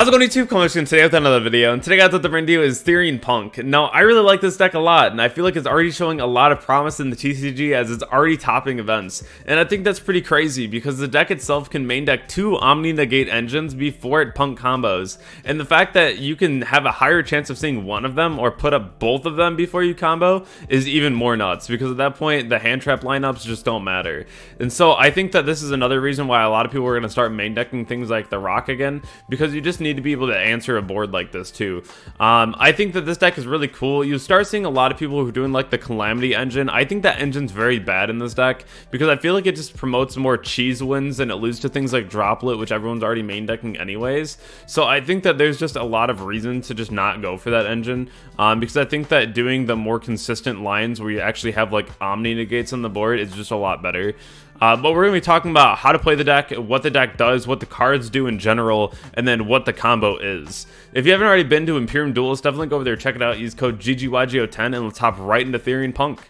How's it going, YouTube? Coming today with another video, and today guys, what I'm bringing to you is Therion P.U.N.K. Now, I really like this deck a lot, and I feel like it's already showing a lot of promise in the TCG as it's already topping events, and I think that's pretty crazy because the deck itself can main deck 2 Omni Negate engines before it P.U.N.K combos, and the fact that you can have a higher chance of seeing one of them or put up both of them before you combo is even more nuts, because at that point the hand trap lineups just don't matter. And so I think that this is another reason why a lot of people are going to start main decking things like the Rock again, because you just need to be able to answer a board like this too. I think that this deck is really cool. You start seeing a lot of people who are doing like the Calamity engine. I think that engine's very bad in this deck because I feel like it just promotes more cheese wins and it loses to things like Droplet, which everyone's already main decking anyways. So I think that there's just a lot of reason to just not go for that engine, because I think that doing the more consistent lines where you actually have like Omni Negates on the board is just a lot better. But we're going to be talking about how to play the deck, what the deck does, what the cards do in general, and then what the combo is. If you haven't already been to Imperium Duelist, definitely go over there, check it out, use code GGYGO10, and let's hop right into Therion P.U.N.K.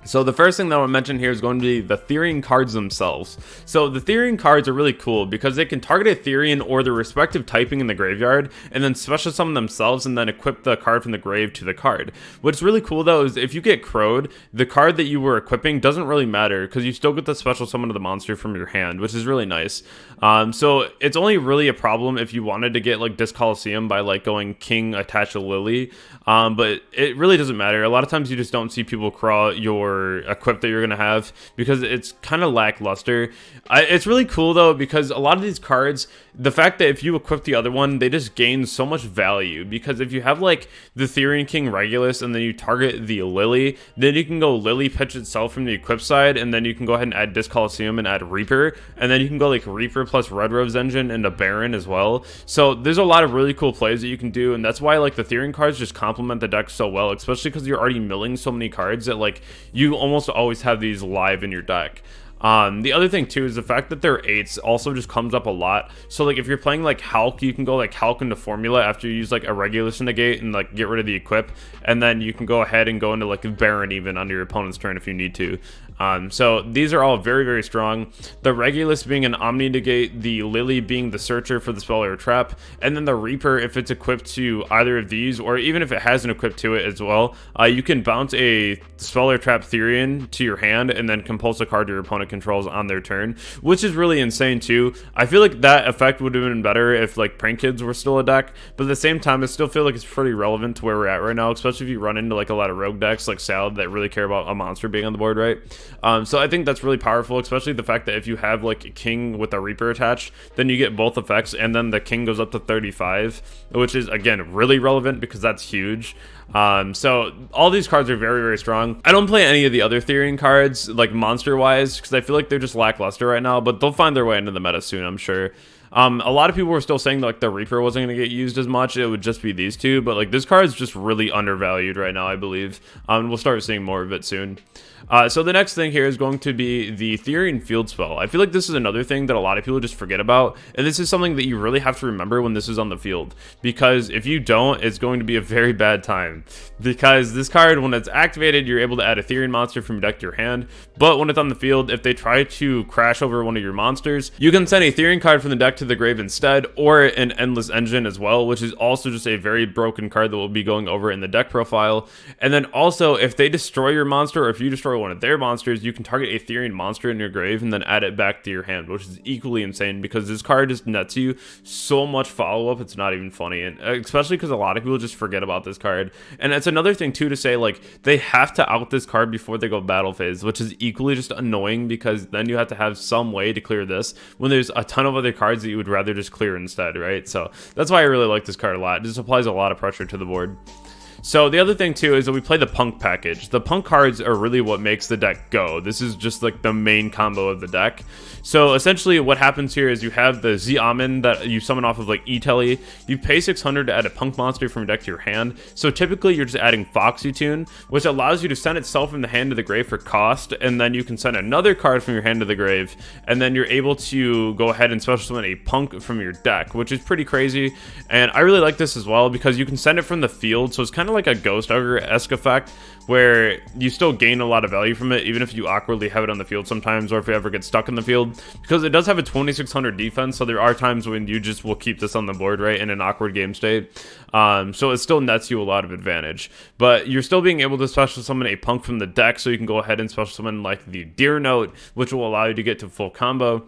So the first thing that I want to mention here is going to be the Therion cards themselves. So the Therion cards are really cool because they can target a Therion or the respective typing in the graveyard and then special summon themselves and then equip the card from the grave to the card. What's really cool though is if you get crowed, the card that you were equipping doesn't really matter because you still get the special summon of the monster from your hand, which is really nice. So it's only really a problem if you wanted to get like Disc Coliseum by like going King attach a Lily, but it really doesn't matter. A lot of times you just don't see people crawl your equip that you're gonna have because it's kind of lackluster. It's really cool though because a lot of these cards, the fact that if you equip the other one, they just gain so much value, because if you have like the Therion King Regulus and then you target the Lily, then you can go Lily pitch itself from the equip side, and then you can go ahead and add Disc Coliseum and add Reaper, and then you can go like Reaper plus Red Rose engine and a Baron as well. So there's a lot of really cool plays that you can do, and that's why like the Therion cards just complement the deck so well, especially because you're already milling so many cards that like you almost always have these live in your deck. The other thing too is the fact that they're 8s also just comes up a lot. So like if you're playing like Hulk, you can go like Hulk into Formula after you use like a Regulus Negate and like get rid of the equip, and then you can go ahead and go into like a Baron even on your opponent's turn if you need to. So these are all very, very strong. The Regulus being an Omni Negate, the Lily being the Searcher for the spell or trap, and then the Reaper, if it's equipped to either of these, or even if it has an equip to it as well, you can bounce a spell or trap Therion to your hand and then compulse a card your opponent controls on their turn, which is really insane too. I feel like that effect would have been better if like Prank Kids were still a deck, but at the same time I still feel like it's pretty relevant to where we're at right now, especially if you run into like a lot of rogue decks like Salad that really care about a monster being on the board, right? So I think that's really powerful, especially the fact that if you have like a King with a Reaper attached, then you get both effects, and then the King goes up to 35, which is again really relevant because that's huge. So all these cards are very, very strong. I don't play any of the other Therion cards like monster wise because I feel like they're just lackluster right now, but they'll find their way into the meta soon, I'm sure. A lot of people were still saying that, like the Reaper wasn't going to get used as much, it would just be these two, but like this card is just really undervalued right now, I believe. We'll start seeing more of it soon. So the next thing here is going to be the Therion Field Spell. I feel like this is another thing that a lot of people just forget about, and this is something that you really have to remember when this is on the field, because if you don't, it's going to be a very bad time, because this card, when it's activated, you're able to add a Therion monster from your deck to your hand, but when it's on the field, if they try to crash over one of your monsters, you can send a Therion card from the deck to the grave instead, or an Endless Engine as well, which is also just a very broken card that we'll be going over in the deck profile. And then also, if they destroy your monster, or if you destroy one of their monsters, you can target a Therion monster in your grave and then add it back to your hand, which is equally insane because this card just nets you so much follow-up, it's not even funny. And especially because a lot of people just forget about this card. And it's another thing too to say, like, they have to out this card before they go battle phase, which is equally just annoying because then you have to have some way to clear this when there's a ton of other cards that you would rather just clear instead, right? So that's why I really like this card a lot. It just applies a lot of pressure to the board. So the other thing too is that we play the P.U.N.K package. The P.U.N.K cards are really what makes the deck go. This is just like the main combo of the deck. So essentially what happens here is you have the Z-Amin that you summon off of like E-Telly. You pay 600 to add a P.U.N.K monster from your deck to your hand. So typically you're just adding Foxy Tune, which allows you to send itself from the hand to the grave for cost, and then you can send another card from your hand to the grave, and then you're able to go ahead and special summon a P.U.N.K from your deck, which is pretty crazy. And I really like this as well because you can send it from the field, so it's kind of like a Ghost Ogre-esque effect, where you still gain a lot of value from it, even if you awkwardly have it on the field sometimes, or if you ever get stuck in the field, because it does have a 2600 defense, so there are times when you just will keep this on the board, right, in an awkward game state. So it still nets you a lot of advantage, but you're still being able to special summon a Punk from the deck, so you can go ahead and special summon like the Deer Note, which will allow you to get to full combo.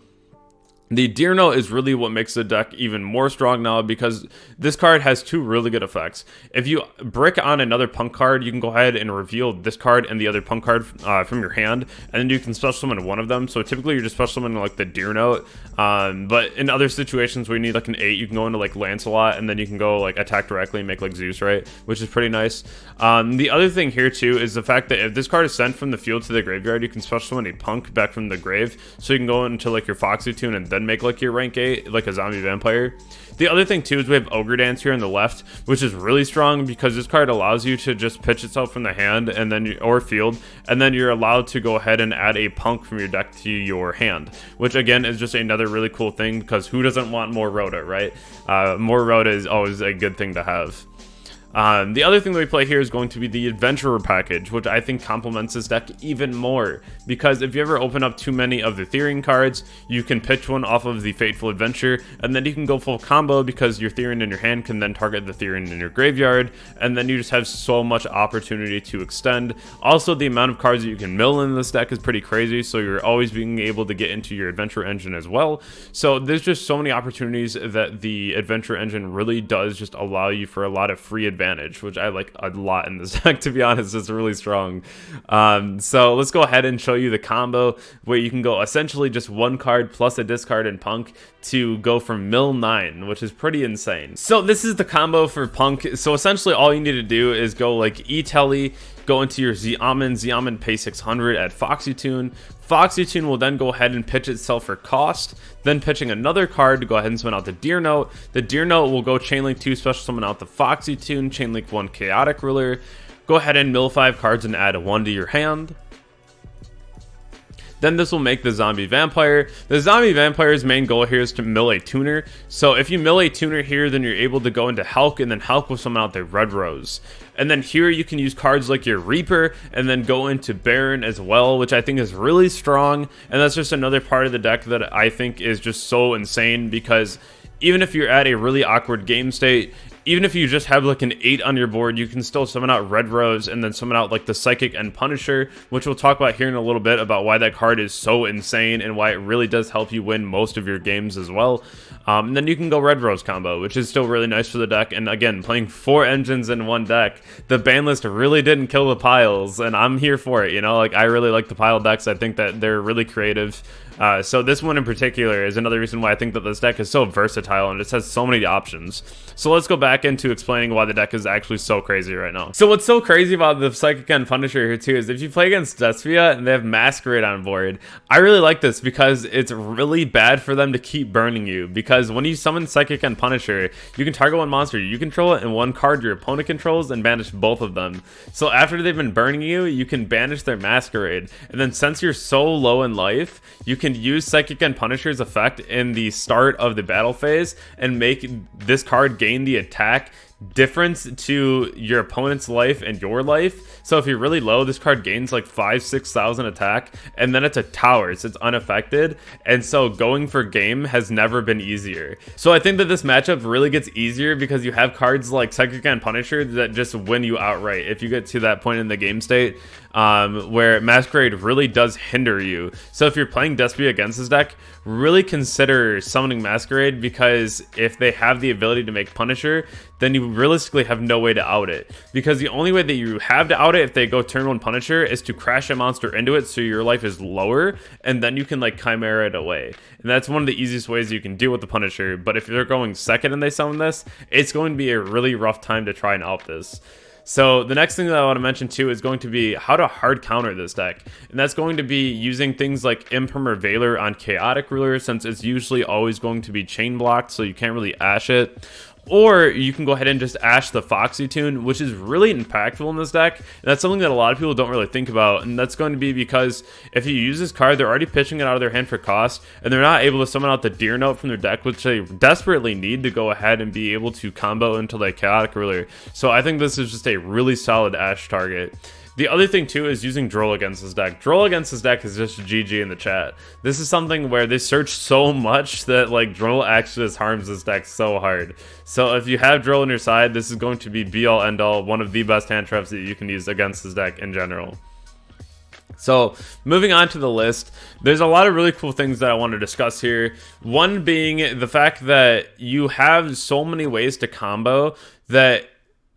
The Deer Note is really what makes the deck even more strong now, because this card has two really good effects. If you brick on another Punk card, you can go ahead and reveal this card and the other Punk card from your hand, and then you can special summon one of them. So typically you're just special summoning like the Deer Note, but in other situations where you need like an 8, you can go into like Lancelot, and then you can go like attack directly and make like Zeus, right? Which is pretty nice. The other thing here too is the fact that if this card is sent from the field to the graveyard, you can special summon a Punk back from the grave, so you can go into like your Foxy Tune and then make like your rank 8, like a zombie vampire. The other thing too is we have Ogre Dance here on the left, which is really strong because this card allows you to just pitch itself from the hand and then or field, and then you're allowed to go ahead and add a Punk from your deck to your hand, which again is just another really cool thing, because who doesn't want more Rhoda, right? More Rhoda is always a good thing to have. The other thing that we play here is going to be the Adventurer package, which I think complements this deck even more, because if you ever open up too many of the Therion cards, you can pitch one off of the Fateful Adventure, and then you can go full combo because your Therion in your hand can then target the Therion in your graveyard, and then you just have so much opportunity to extend. Also, the amount of cards that you can mill in this deck is pretty crazy, so you're always being able to get into your Adventure engine as well. So there's just so many opportunities that the Adventure engine really does just allow you for a lot of free advantage, which I like a lot in this deck, to be honest. It's really strong. So let's go ahead and show you the combo where you can go essentially just one card plus a discard in Punk to go from mill 9, which is pretty insane. So this is the combo for Punk. So essentially all you need to do is go like E-Telly, go into your Z-Amin pay 600 at Foxy Tune. Foxy Tune will then go ahead and pitch itself for cost, then pitching another card to go ahead and summon out the Deer Note. The Deer Note will go Chainlink 2, special summon out the Foxy Tune, Chainlink 1 Chaotic Ruler. Go ahead and mill 5 cards and add 1 to your hand. Then this will make the Zombie Vampire. The Zombie Vampire's main goal here is to mill a tuner. So if you mill a tuner here, then you're able to go into Hulk, and then Hulk will summon out the Red Rose. And then here you can use cards like your Reaper, and then go into Baron as well, which I think is really strong. And that's just another part of the deck that I think is just so insane, because even if you're at a really awkward game state, even if you just have like an 8 on your board, you can still summon out Red Rose and then summon out like the Psychic and Punisher, which we'll talk about here in a little bit about why that card is so insane and why it really does help you win most of your games as well. And then you can go Red Rose combo, which is still really nice for the deck. And again, playing 4 engines in one deck, the ban list really didn't kill the piles, and I'm here for it, you know? Like, I really like the pile decks. I think that they're really creative. So this one in particular is another reason why I think that this deck is so versatile and it has so many options. So let's go back into explaining why the deck is actually so crazy right now. So what's so crazy about the Psychic and Punisher here too is if you play against Despia and they have Masquerade on board, I really like this because it's really bad for them to keep burning you, because when you summon Psychic and Punisher, you can target one monster you control and one card your opponent controls and banish both of them. So after they've been burning you, you can banish their Masquerade, and then since you're so low in life, you can use Psychic and Punisher's effect in the start of the battle phase and make this card gain the attack difference to your opponent's life and your life. So if you're really low, this card gains like 5,000-6,000 attack, and then it's a tower, so it's unaffected, and so going for game has never been easier. So I think that this matchup really gets easier because you have cards like Psychic and Punisher that just win you outright if you get to that point in the game state where Masquerade really does hinder you. So if you're playing Despia against this deck, really consider summoning Masquerade, because if they have the ability to make Punisher, then you realistically have no way to out it, because the only way that you have to out it if they go turn 1 Punisher is to crash a monster into it so your life is lower, and then you can like Chimera it away. And that's one of the easiest ways you can deal with the Punisher. But if they're going second and they summon this, it's going to be a really rough time to try and out this. So the next thing that I want to mention too is going to be how to hard counter this deck. And that's going to be using things like Imprimer Veiler on Chaotic Ruler, since it's usually always going to be chain blocked, so you can't really ash it. Or you can go ahead and just Ash the Foxy tune, which is really impactful in this deck. And that's something that a lot of people don't really think about. And that's going to be because if you use this card, they're already pitching it out of their hand for cost. And they're not able to summon out the Deer Note from their deck, which they desperately need to go ahead and be able to combo into like Chaotic Ruler. So I think this is just a really solid Ash target. The other thing too is using Droll against this deck. Droll against this deck is just GG in the chat. This is something where they search so much that like Droll actually just harms this deck so hard. So if you have Droll on your side, this is going to be be all end all, one of the best hand traps that you can use against this deck in general. So moving on to the list, there's a lot of really cool things that I want to discuss here. One being the fact that you have so many ways to combo that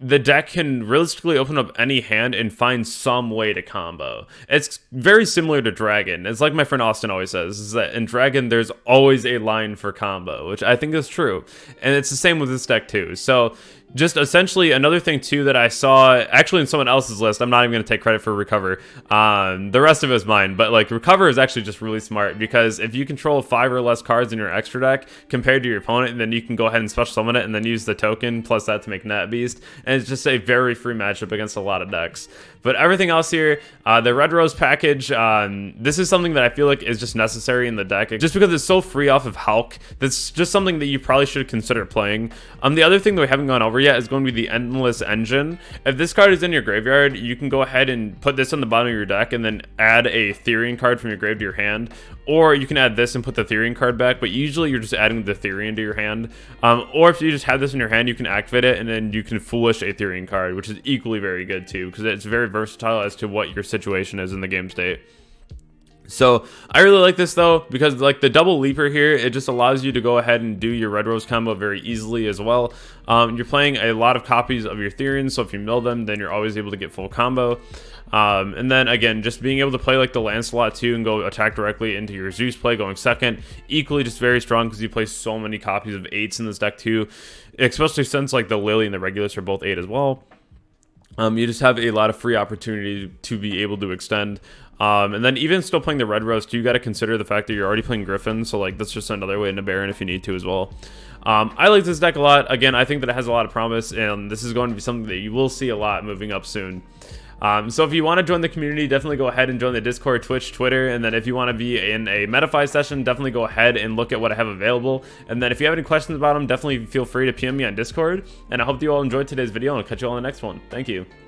the deck can realistically open up any hand and find some way to combo. It's very similar to Dragon. It's like my friend Austin always says, is that in Dragon, there's always a line for combo, which I think is true. And it's the same with this deck too. So just essentially another thing too that I saw actually in someone else's list, I'm not even going to take credit for Recover. The rest of it is mine, but like Recover is actually just really smart because if you control 5 or less cards in your extra deck compared to your opponent, then you can go ahead and special summon it and then use the token plus that to make Net Beast. And it's just a very free matchup against a lot of decks. But everything else here, the Red Rose package, this is something that I feel like is just necessary in the deck just because it's so free off of Hulk. That's just something that you probably should consider playing. The other thing that we haven't gone over yet is going to be the Endless Engine. If this card is in your graveyard, you can go ahead and put this on the bottom of your deck and then add a Therion card from your grave to your hand. Or you can add this and put the Therion card back, but usually you're just adding the Therion to your hand. Or if you just have this in your hand, you can activate it and then you can Foolish a Therion card, which is equally very good too, because it's very versatile as to what your situation is in the game state. So I really like this though, because like the double leaper here, it just allows you to go ahead and do your Red Rose combo very easily as well. You're playing a lot of copies of your Therion, so if you mill them, then you're always able to get full combo. And then again, just being able to play like the Lancelot too and go attack directly into your Zeus play going second, equally just very strong because you play so many copies of 8s in this deck too, especially since like the Lily and the Regulus are both 8 as well. You just have a lot of free opportunity to be able to extend. And then even still playing the Red Rose too, you got to consider the fact that you're already playing Griffin, so like that's just another way into Baron if you need to as well. I like this deck a lot. Again, I think that it has a lot of promise, and this is going to be something that you will see a lot moving up soon. So if you want to join the community, definitely go ahead and join the Discord, Twitch, Twitter, and then if you want to be in a MetaFi session, definitely go ahead and look at what I have available. And then if you have any questions about them, definitely feel free to PM me on Discord. And I hope you all enjoyed today's video, and I'll catch you all in the next one. Thank you.